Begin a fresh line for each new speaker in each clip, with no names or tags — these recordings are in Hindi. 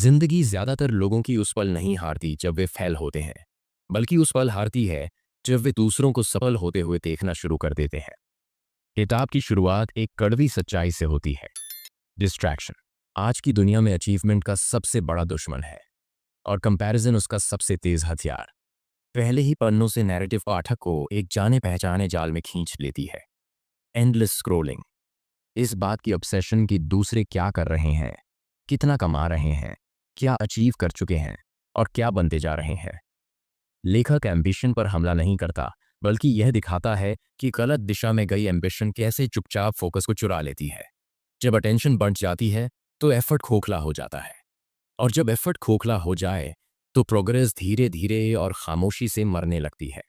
जिंदगी ज्यादातर लोगों की उस पल नहीं हारती जब वे फेल होते हैं, बल्कि उस पल हारती है जब वे दूसरों को सफल होते हुए देखना शुरू कर देते हैं। किताब की शुरुआत एक कड़वी सच्चाई से होती है। डिस्ट्रैक्शन आज की दुनिया में अचीवमेंट का सबसे बड़ा दुश्मन है और कंपैरिजन उसका सबसे तेज हथियार। पहले ही पन्नों से नैरेटिव पाठक को एक जाने पहचाने जाल में खींच लेती है। एंडलेस स्क्रोलिंग, इस बात की ऑब्सेशन कि दूसरे क्या कर रहे हैं, कितना कमा रहे हैं, क्या अचीव कर चुके हैं और क्या बनते जा रहे हैं। लेखक एम्बिशन पर हमला नहीं करता, बल्कि यह दिखाता है कि गलत दिशा में गई एम्बिशन कैसे चुपचाप फोकस को चुरा लेती है। जब अटेंशन बढ़ जाती है तो एफर्ट खोखला हो जाता है, और जब एफर्ट खोखला हो जाए तो प्रोग्रेस धीरे धीरे और खामोशी से मरने लगती है।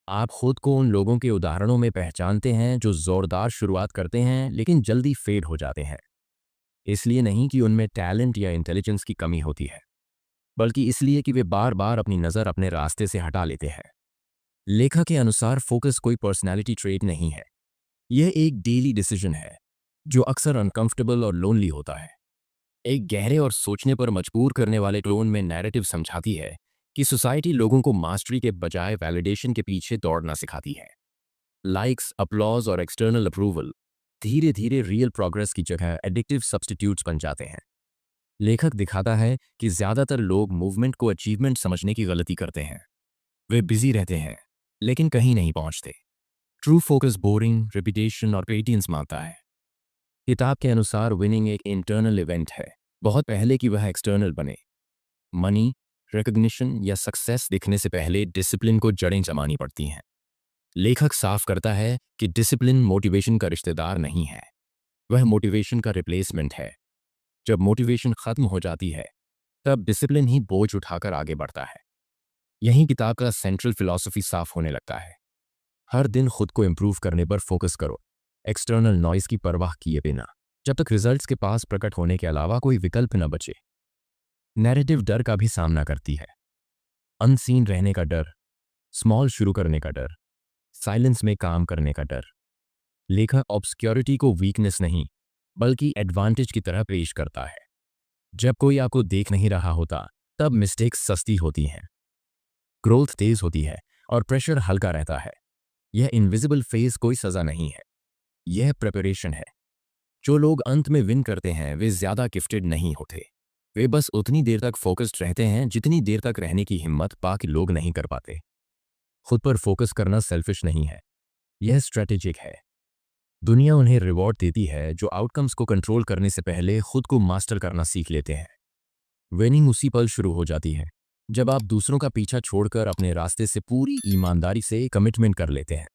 आप खुद को उन लोगों के उदाहरणों में पहचानते हैं जो जोरदार शुरुआत करते हैं लेकिन जल्दी फेड हो जाते हैं। इसलिए नहीं कि उनमें टैलेंट या इंटेलिजेंस की कमी होती है, बल्कि इसलिए कि वे बार बार अपनी नज़र अपने रास्ते से हटा लेते हैं। लेखक के अनुसार फोकस कोई पर्सनैलिटी ट्रेट नहीं है, यह एक डेली डिसीजन है जो अक्सर अनकंफर्टेबल और लोनली होता है। एक गहरे और सोचने पर मजबूर करने वाले टोन में नैरेटिव समझाती है कि सोसाइटी लोगों को मास्टरी के बजाय वैलिडेशन के पीछे दौड़ना सिखाती है। लाइक्स, अपलॉज और एक्सटर्नल अप्रूवल धीरे धीरे रियल प्रोग्रेस की जगह एडिक्टिव सब्स्टिट्यूट्स बन जाते हैं। लेखक दिखाता है कि ज्यादातर लोग मूवमेंट को अचीवमेंट समझने की गलती करते हैं। वे बिजी रहते हैं लेकिन कहीं नहीं पहुंचते। ट्रू फोकस बोरिंग, रिपीटेशन और पेटियंस मांगता है। किताब के अनुसार विनिंग एक इंटरनल इवेंट है, बहुत पहले कि वह एक्सटर्नल बने। मनी, रिकग्निशन या सक्सेस दिखने से पहले डिसिप्लिन को जड़ें जमानी पड़ती हैं। लेखक साफ करता है कि डिसिप्लिन मोटिवेशन का रिश्तेदार नहीं है, वह मोटिवेशन का रिप्लेसमेंट है। जब मोटिवेशन खत्म हो जाती है तब डिसिप्लिन ही बोझ उठाकर आगे बढ़ता है। यही किताब का सेंट्रल फिलॉसफी साफ होने लगता है। हर दिन खुद को इम्प्रूव करने पर फोकस करो, एक्सटर्नल नॉइज की परवाह किए बिना, जब तक रिजल्ट्स के पास प्रकट होने के अलावा कोई विकल्प न बचे। नैरेटिव डर का भी सामना करती है। अनसीन रहने का डर, स्मॉल शुरू करने का डर, साइलेंस में काम करने का डर। लेखक ऑब्सक्योरिटी को वीकनेस नहीं, बल्कि एडवांटेज की तरह पेश करता है। जब कोई आपको देख नहीं रहा होता तब मिस्टेक्स सस्ती होती हैं, ग्रोथ तेज होती है और प्रेशर हल्का रहता है। यह इनविजिबल फेज कोई सजा नहीं है, यह प्रिपरेशन है। जो लोग अंत में विन करते हैं वे ज्यादा गिफ्टेड नहीं होते, वे बस उतनी देर तक फोकस्ड रहते हैं जितनी देर तक रहने की हिम्मत बाकी लोग नहीं कर पाते। खुद पर फोकस करना सेल्फिश नहीं है, यह स्ट्रेटेजिक है। दुनिया उन्हें रिवॉर्ड देती है जो आउटकम्स को कंट्रोल करने से पहले खुद को मास्टर करना सीख लेते हैं। विनिंग उसी पल शुरू हो जाती है जब आप दूसरों का पीछा छोड़कर अपने रास्ते से पूरी ईमानदारी से कमिटमेंट कर लेते हैं।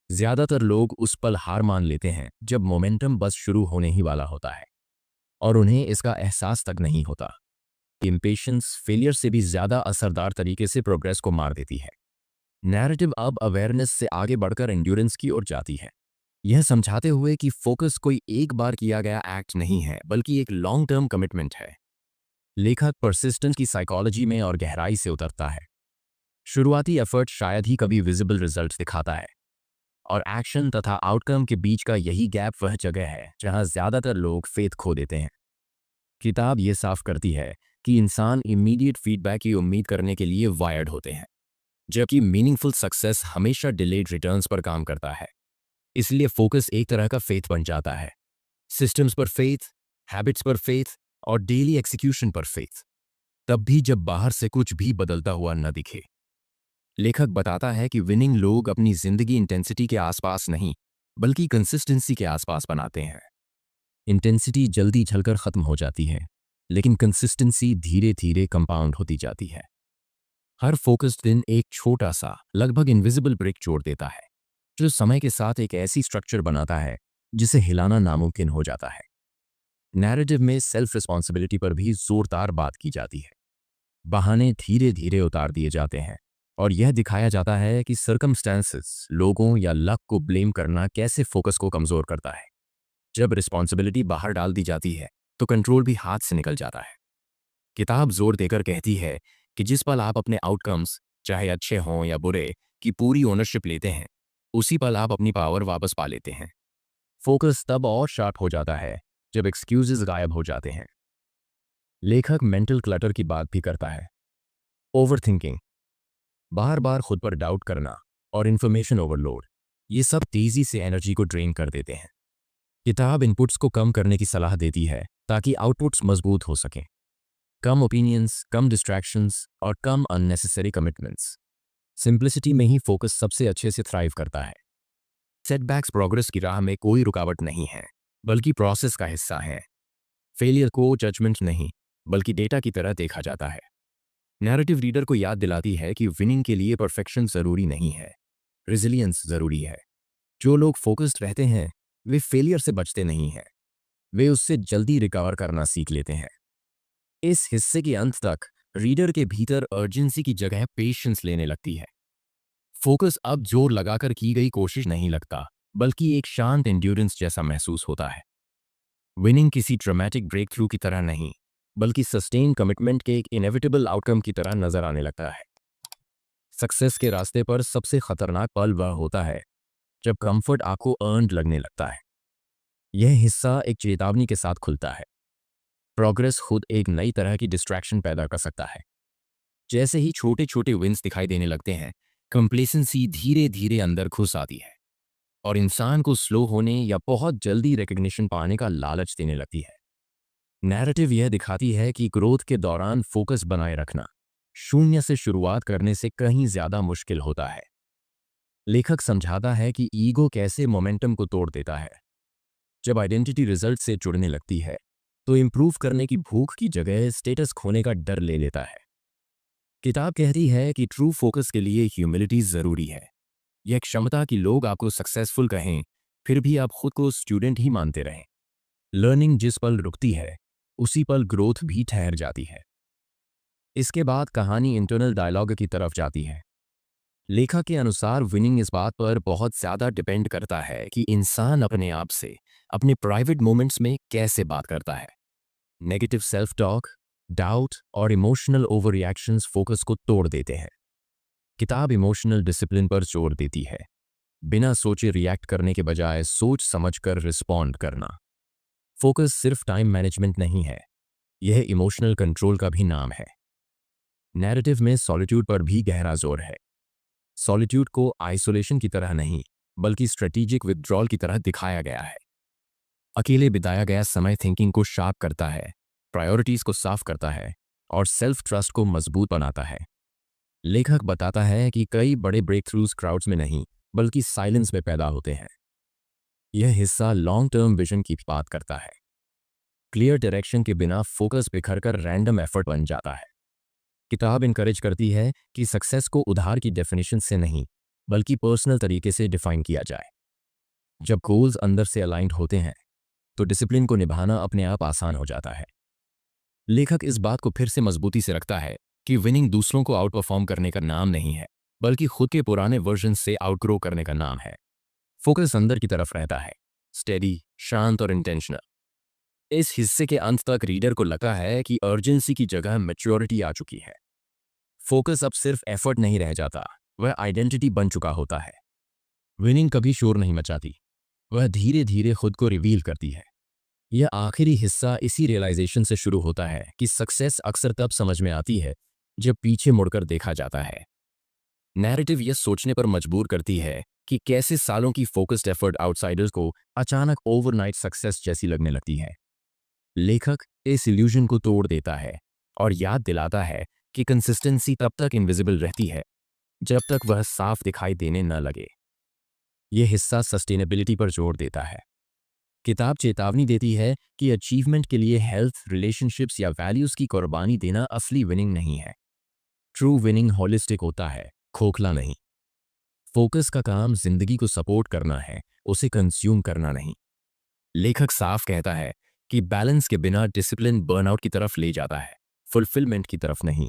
ज्यादातर लोग उस पल हार मान लेते हैं जब मोमेंटम बस शुरू होने ही वाला होता है और उन्हें इसका एहसास तक नहीं होता। इम्पेशंस फेलियर से भी ज्यादा असरदार तरीके से प्रोग्रेस को मार देती है। नैरेटिव अब अवेयरनेस से आगे बढ़कर एंड्योरेंस की ओर जाती है, यह समझाते हुए कि फोकस कोई एक बार किया गया एक्ट नहीं है, बल्कि एक लॉन्ग टर्म कमिटमेंट है। लेखक परसिस्टेंस की साइकोलॉजी में और गहराई से उतरता है। शुरुआती एफर्ट शायद ही कभी विजिबल रिजल्ट दिखाता है, और एक्शन तथा आउटकम के बीच का यही गैप वह जगह है जहां ज्यादातर लोग फेथ खो देते हैं। किताब ये साफ करती है कि इंसान इमीडिएट फीडबैक की उम्मीद करने के लिए वायर्ड होते हैं, जबकि मीनिंगफुल सक्सेस हमेशा डिलेड रिटर्न्स पर काम करता है। इसलिए फोकस एक तरह का फेथ बन जाता है, सिस्टम्स पर फेथ, हैबिट्स पर फेथ और डेली एक्सिक्यूशन पर फेथ, तब भी जब बाहर से कुछ भी बदलता हुआ न दिखे। लेखक बताता है कि विनिंग लोग अपनी जिंदगी इंटेंसिटी के आसपास नहीं, बल्कि कंसिस्टेंसी के आसपास बनाते हैं। इंटेंसिटी जल्दी झलकर खत्म हो जाती है, लेकिन कंसिस्टेंसी धीरे धीरे कंपाउंड होती जाती है। हर फोकस्ड दिन एक छोटा सा, लगभग इनविजिबल ब्रेक जोड़ देता है, जो समय के साथ एक ऐसी स्ट्रक्चर बनाता है जिसे हिलाना नामुमकिन हो जाता है। नैरेटिव में सेल्फ रिस्पॉन्सिबिलिटी पर भी जोरदार बात की जाती है। बहाने धीरे धीरे उतार दिए जाते हैं और यह दिखाया जाता है कि सर्कमस्टेंसेस, लोगों या लक को ब्लेम करना कैसे फोकस को कमजोर करता है। जब रिस्पॉन्सिबिलिटी बाहर डाल दी जाती है तो कंट्रोल भी हाथ से निकल जाता है। किताब जोर देकर कहती है कि जिस पल आप अपने आउटकम्स, चाहे अच्छे हों या बुरे, की पूरी ओनरशिप लेते हैं, उसी पल आप अपनी पावर वापस पा लेते हैं। फोकस तब और शार्प हो जाता है जब एक्सक्यूजेस गायब हो जाते हैं। लेखक मेंटल क्लटर की बात भी करता है। ओवर थिंकिंग, बार बार खुद पर डाउट करना और इन्फॉर्मेशन ओवरलोड, ये सब तेजी से एनर्जी को ड्रेन कर देते हैं। किताब इनपुट्स को कम करने की सलाह देती है ताकि आउटपुट्स मजबूत हो सकें। कम ओपिनियंस, कम डिस्ट्रैक्शंस और कम अननेसेसरी कमिटमेंट्स। सिंप्लिसिटी में ही फोकस सबसे अच्छे से थ्राइव करता है। सेटबैक्स प्रोग्रेस की राह में कोई रुकावट नहीं है, बल्कि प्रोसेस का हिस्सा है। फेलियर को जजमेंट नहीं, बल्कि डेटा की तरह देखा जाता है। नैरेटिव रीडर को याद दिलाती है कि विनिंग के लिए परफेक्शन जरूरी नहीं है, रेजिलियंस जरूरी है। जो लोग फोकस्ड रहते हैं वे फेलियर से बचते नहीं हैं, वे उससे जल्दी रिकवर करना सीख लेते हैं। इस हिस्से के अंत तक रीडर के भीतर अर्जेंसी की जगह पेशेंस लेने लगती है। फोकस अब जोर लगाकर की गई कोशिश नहीं लगता, बल्कि एक शांत एंड्योरेंस जैसा महसूस होता है। विनिंग किसी ड्रामेटिक ब्रेक थ्रू की तरह नहीं, बल्कि सस्टेन कमिटमेंट के एक इनएविटेबल आउटकम की तरह नजर आने लगता है। सक्सेस के रास्ते पर सबसे खतरनाक पल वह होता है जब कंफर्ट आपको अर्नड लगने लगता है। यह हिस्सा एक चेतावनी के साथ खुलता है। प्रोग्रेस खुद एक नई तरह की डिस्ट्रैक्शन पैदा कर सकता है। जैसे ही छोटे छोटे विंस दिखाई देने लगते हैं, कंप्लेसेंसी धीरे धीरे अंदर घुस आती है और इंसान को स्लो होने या बहुत जल्दी रिकग्निशन पाने का लालच देने लगती है। नैरेटिव यह दिखाती है कि ग्रोथ के दौरान फोकस बनाए रखना शून्य से शुरुआत करने से कहीं ज्यादा मुश्किल होता है। लेखक समझाता है कि ईगो कैसे मोमेंटम को तोड़ देता है। जब आइडेंटिटी रिजल्ट से जुड़ने लगती है तो इम्प्रूव करने की भूख की जगह स्टेटस खोने का डर ले लेता है। किताब कहती है कि ट्रू फोकस के लिए ह्यूमिलिटी जरूरी है। यह क्षमता कि लोग आपको सक्सेसफुल कहें फिर भी आप खुद को स्टूडेंट ही मानते रहें। लर्निंग जिस पल रुकती है उसी पल ग्रोथ भी ठहर जाती है। इसके बाद कहानी इंटरनल डायलॉग की तरफ जाती है। लेखक के अनुसार विनिंग इस बात पर बहुत ज्यादा डिपेंड करता है कि इंसान अपने आप से अपने प्राइवेट मोमेंट्स में कैसे बात करता है। नेगेटिव सेल्फ टॉक, डाउट और इमोशनल ओवर रिएक्शंस फोकस को तोड़ देते हैं। किताब इमोशनल डिसिप्लिन पर जोर देती है। बिना सोचे रिएक्ट करने के बजाय सोच समझकर रिस्पॉन्ड करना। फोकस सिर्फ टाइम मैनेजमेंट नहीं है, यह इमोशनल कंट्रोल का भी नाम है। नैरेटिव में सॉलिट्यूड पर भी गहरा जोर है। सॉलिट्यूड को आइसोलेशन की तरह नहीं, बल्कि स्ट्रेटेजिक विथड्रॉल की तरह दिखाया गया है। अकेले बिताया गया समय थिंकिंग को शार्प करता है, प्रायोरिटीज को साफ करता है और सेल्फ ट्रस्ट को मजबूत बनाता है। लेखक बताता है कि कई बड़े ब्रेक थ्रूज क्राउड्स में नहीं, बल्कि साइलेंस में पैदा होते हैं। यह हिस्सा लॉन्ग टर्म विजन की बात करता है। क्लियर डायरेक्शन के बिना फोकस बिखरकर रैंडम एफर्ट बन जाता है। किताब इनकरेज करती है कि सक्सेस को उधार की डेफिनेशन से नहीं, बल्कि पर्सनल तरीके से डिफाइन किया जाए। जब गोल्स अंदर से अलाइंड होते हैं तो डिसिप्लिन को निभाना अपने आप आसान हो जाता है। लेखक इस बात को फिर से मजबूती से रखता है कि विनिंग दूसरों को आउट परफॉर्म करने का नाम नहीं है, बल्कि खुद के पुराने वर्जन से आउटग्रो करने का नाम है। फोकस अंदर की तरफ रहता है, स्टेडी, शांत और इंटेंशनल। इस हिस्से के अंत तक रीडर को लगता है कि अर्जेंसी की जगह मैच्योरिटी आ चुकी है। फोकस अब सिर्फ एफर्ट नहीं रह जाता, वह आइडेंटिटी बन चुका होता है। विनिंग कभी शोर नहीं मचाती, वह धीरे धीरे खुद को रिवील करती है। यह आखिरी हिस्सा इसी रियलाइजेशन से शुरू होता है कि सक्सेस अक्सर तब समझ में आती है जब पीछे मुड़कर देखा जाता है। नैरेटिव यह सोचने पर मजबूर करती है कि कैसे सालों की फोकस्ड एफर्ट आउटसाइडर्स को अचानक ओवरनाइट सक्सेस जैसी लगने लगती है। लेखक इस इल्यूजन को तोड़ देता है और याद दिलाता है कि कंसिस्टेंसी तब तक इनविजिबल रहती है जब तक वह साफ दिखाई देने न लगे। यह हिस्सा सस्टेनेबिलिटी पर जोर देता है। किताब चेतावनी देती है कि अचीवमेंट के लिए हेल्थ, रिलेशनशिप्स या वैल्यूज की कुर्बानी देना असली विनिंग नहीं है। ट्रू विनिंग होलिस्टिक होता है, खोखला नहीं। फोकस का काम जिंदगी को सपोर्ट करना है, उसे कंज्यूम करना नहीं। लेखक साफ कहता है कि बैलेंस के बिना डिसिप्लिन बर्नआउट की तरफ ले जाता है, फुलफिलमेंट की तरफ नहीं।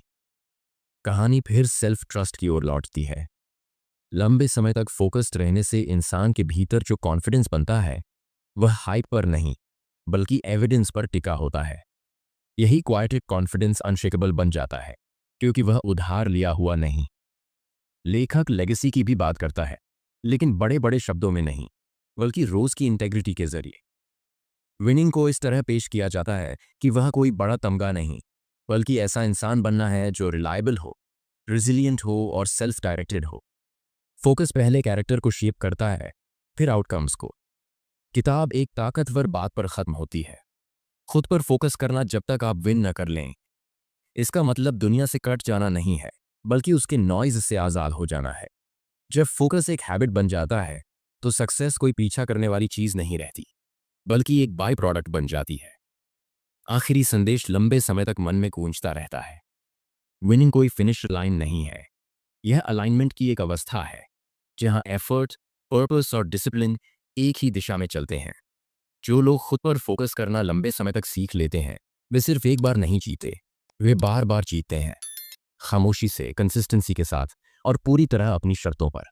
कहानी फिर सेल्फ ट्रस्ट की ओर लौटती है। लंबे समय तक फोकस्ड रहने से इंसान के भीतर जो कॉन्फिडेंस बनता है वह हाइप पर नहीं, बल्कि एविडेंस पर टिका होता है। यही क्वाइटेड कॉन्फिडेंस अनशेकेबल बन जाता है, क्योंकि वह उधार लिया हुआ नहीं। लेखक लेगेसी की भी बात करता है, लेकिन बड़े बड़े शब्दों में नहीं, बल्कि रोज की इंटेग्रिटी के जरिए। विनिंग को इस तरह पेश किया जाता है कि वह कोई बड़ा तमगा नहीं, बल्कि ऐसा इंसान बनना है जो रिलायबल हो, रिजिलियंट हो और सेल्फ डायरेक्टेड हो। फोकस पहले कैरेक्टर को शेप करता है, फिर आउटकम्स को। किताब एक ताकतवर बात पर खत्म होती है, खुद पर फोकस करना जब तक आप विन न कर लें। इसका मतलब दुनिया से कट जाना नहीं है, बल्कि उसके नॉइज से आज़ाद हो जाना है। जब फोकस एक हैबिट बन जाता है तो सक्सेस कोई पीछा करने वाली चीज नहीं रहती, बल्कि एक बाय प्रोडक्ट बन जाती है। आखिरी संदेश लंबे समय तक मन में गूंजता रहता है। विनिंग कोई फिनिश लाइन नहीं है, यह अलाइनमेंट की एक अवस्था है जहां एफर्ट, पर्पस और डिसिप्लिन एक ही दिशा में चलते हैं। जो लोग खुद पर फोकस करना लंबे समय तक सीख लेते हैं, वे सिर्फ एक बार नहीं जीते, वे बार बार जीतते हैं, खामोशी से, कंसिस्टेंसी के साथ और पूरी तरह अपनी शर्तों पर।